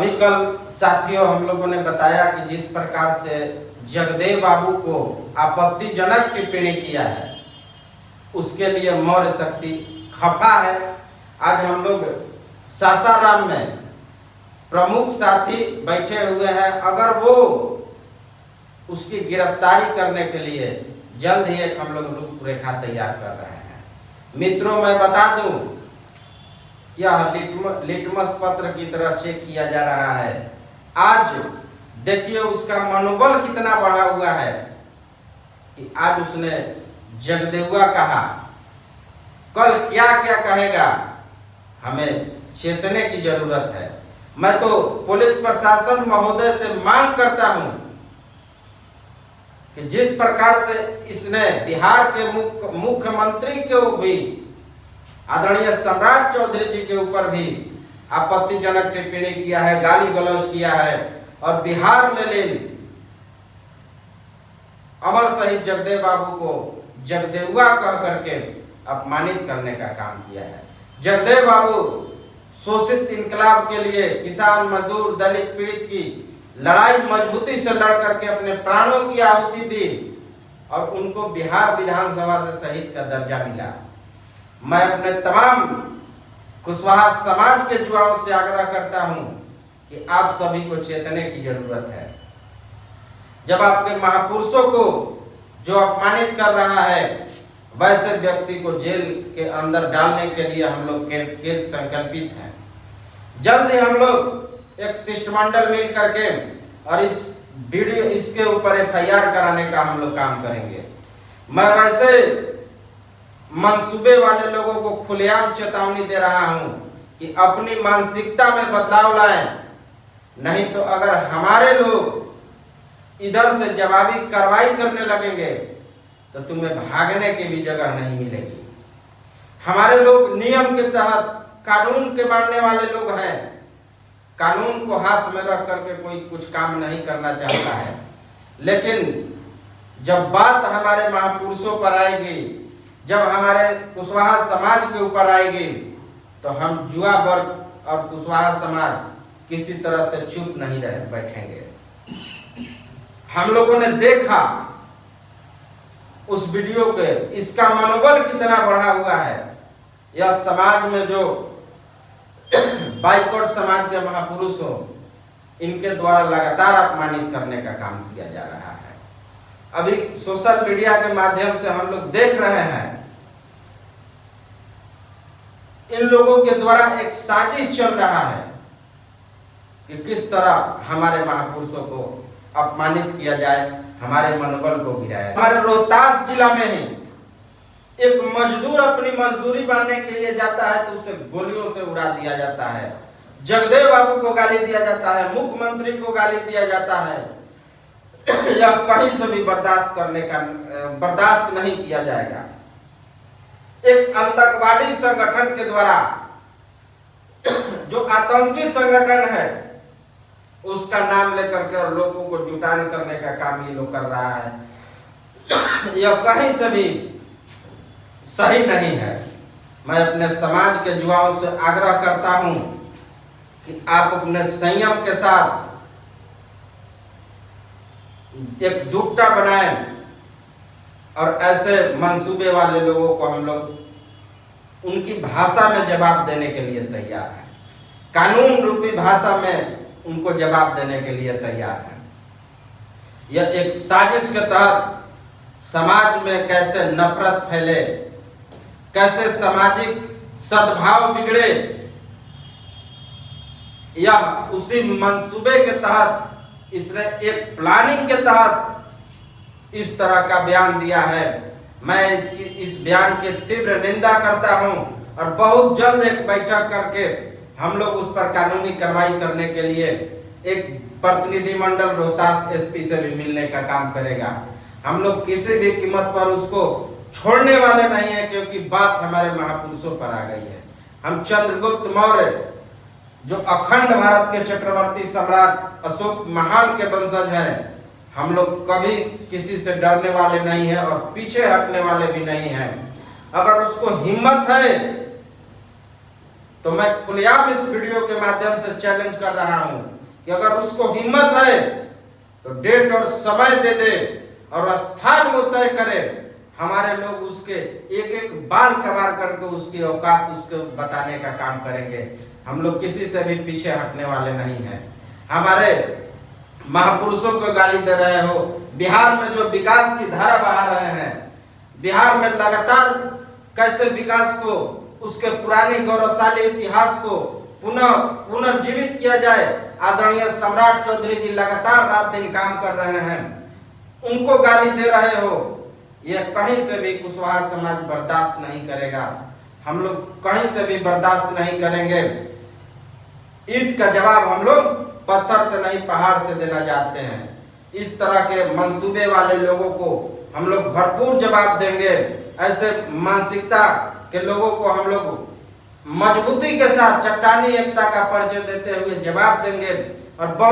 अभी कल साथियों हम लोगों ने बताया कि जिस प्रकार से जगदेव बाबू को आपत्तिजनक टिप्पणी किया है उसके लिए मौर्य शक्ति खफा है। आज हम लोग सासाराम में प्रमुख साथी बैठे हुए हैं, अगर वो उसकी गिरफ्तारी करने के लिए जल्द ही एक हम लोग रूपरेखा तैयार कर रहे हैं। मित्रों, मैं बता दूं, यह लिटमस पत्र की तरह चेक किया जा रहा है। आज देखिए उसका मनोबल कितना बढ़ा हुआ है कि आज उसने जगदेवा कहा, कल क्या क्या कहेगा, हमें चेतने की जरूरत है। मैं तो पुलिस प्रशासन महोदय से मांग करता हूं कि जिस प्रकार से इसने बिहार के मुख्यमंत्री को भी, आदरणीय सम्राट चौधरी जी के ऊपर भी आपत्तिजनक टिप्पणी किया है, गाली गलौज किया है और बिहार लेलिन अमर शहीद जगदेव बाबू को जगदेवा कह करके अपमानित करने का काम किया है। जगदेव बाबू शोषित इनकलाब के लिए किसान, मजदूर, दलित, पीड़ित की लड़ाई मजबूती से लड़ करके अपने प्राणों की आहुति दी और उनको बिहार विधानसभा से शहीद का दर्जा मिला। मैं अपने तमाम कुशवाहा समाज के युवाओं से आग्रह करता हूं कि आप सभी को चेतने की जरूरत है। जब आपके महापुरुषों को जो अपमानित कर रहा है, वैसे व्यक्ति को जेल के अंदर डालने के लिए हम लोग कृत संकल्पित हैं। जल्द ही हम लोग एक शिष्टमंडल मिल करके और इस वीडियो इसके ऊपर FIR कराने का हम लोग काम करेंगे। मैं वैसे मंसूबे वाले लोगों को खुलेआम चेतावनी दे रहा हूं कि अपनी मानसिकता में बदलाव लाएं, नहीं तो अगर हमारे लोग इधर से जवाबी कार्रवाई करने लगेंगे तो तुम्हें भागने की भी जगह नहीं मिलेगी। हमारे लोग नियम के तहत कानून के मानने वाले लोग हैं। कानून को हाथ में रख करके कोई कुछ काम नहीं करना चाहता है, लेकिन जब बात हमारे महापुरुषों पर आएगी, जब हमारे कुशवाहा समाज के ऊपर आएगी, तो हम युवा वर्ग और कुशवाहा समाज किसी तरह से चुप नहीं रह बैठेंगे। हम लोगों ने देखा उस वीडियो के, इसका मनोबल कितना बढ़ा हुआ है। यह समाज में जो बाइकॉट समाज के महापुरुष हो, इनके द्वारा लगातार अपमानित करने का काम किया जा रहा है। अभी सोशल मीडिया के माध्यम से हम लोग देख रहे हैं इन लोगों के द्वारा एक साजिश चल रहा है कि किस तरह हमारे महापुरुषों को अपमानित किया जाए, हमारे मनोबल को गिराया। हमारे रोहतास जिला में ही एक मजदूर अपनी मजदूरी बांधने के लिए जाता है तो उसे गोलियों से उड़ा दिया जाता है। जगदेव बाबू को गाली दिया जाता है, मुख्यमंत्री को गाली दिया जाता है। यह कहीं से भी बर्दाश्त नहीं किया जाएगा। एक आतंकवादी संगठन के द्वारा, जो आतंकी संगठन है, उसका नाम लेकर के और लोगों को जुटान करने का काम ये लोग कर रहा है। यह कहीं से भी सही नहीं है। मैं अपने समाज के युवाओं से आग्रह करता हूं कि आप अपने संयम के साथ एकजुटता बनाएं और ऐसे मंसूबे वाले लोगों को हम लोग उनकी भाषा में जवाब देने के लिए तैयार हैं। कानून रूपी भाषा में उनको जवाब देने के लिए तैयार हैं। यह एक साजिश के तहत समाज में कैसे नफरत फैले, कैसे सामाजिक सद्भाव बिगड़े, यह उसी मंसूबे के तहत इसने एक प्लानिंग के तहत इस तरह का बयान दिया है। मैं इस बयान की तीव्र निंदा करता हूं और बहुत जल्द एक बैठक करके हम लोग उस पर कानूनी कार्रवाई करने के लिए एक प्रतिनिधिमंडल रोहतास SP से भी मिलने का काम करेगा। हम लोग किसी भी कीमत पर उसको छोड़ने वाले नहीं है, क्योंकि बात हमारे महापुरुषों पर आ गई है। हम चंद्रगुप्त मौर्य, जो अखंड भारत के चक्रवर्ती सम्राट अशोक महान के वंशज हैं, हम लोग कभी किसी से डरने वाले नहीं हैं और पीछे हटने वाले भी नहीं हैं। अगर उसको हिम्मत है तो मैं खुलेआम इस वीडियो के माध्यम से चैलेंज कर रहा हूं कि अगर उसको हिम्मत है तो डेट और समय दे दे और स्थान वो तय करे। हमारे लोग उसके एक एक बाल कबार करके उसकी औकात उसको बताने का काम करेंगे। हम लोग किसी से भी पीछे हटने वाले नहीं हैं। हमारे महापुरुषों को गाली दे रहे हो, बिहार में जो विकास की धारा बहा रहे हैं, बिहार में लगातार कैसे विकास को, उसके पुराने गौरवशाली इतिहास को पुनर्जीवित किया जाए। आदरणीय सम्राट चौधरी जी लगातार रात दिन काम कर रहे हैं, उनको गाली दे रहे हो। यह कहीं से भी कुशवाहा समाज बर्दाश्त नहीं करेगा। हम लोग कहीं से भी बर्दाश्त नहीं करेंगे। ईंट का जवाब हम लोग पत्थर से नहीं पहाड़ से देना चाहते हैं। इस तरह के मंसूबे वाले लोगों को हम लोग भरपूर जवाब देंगे। ऐसे मानसिकता के लोगों को हम लोग मजबूती के साथ चट्टानी एकता का परिचय देते हुए जवाब देंगे और बहुत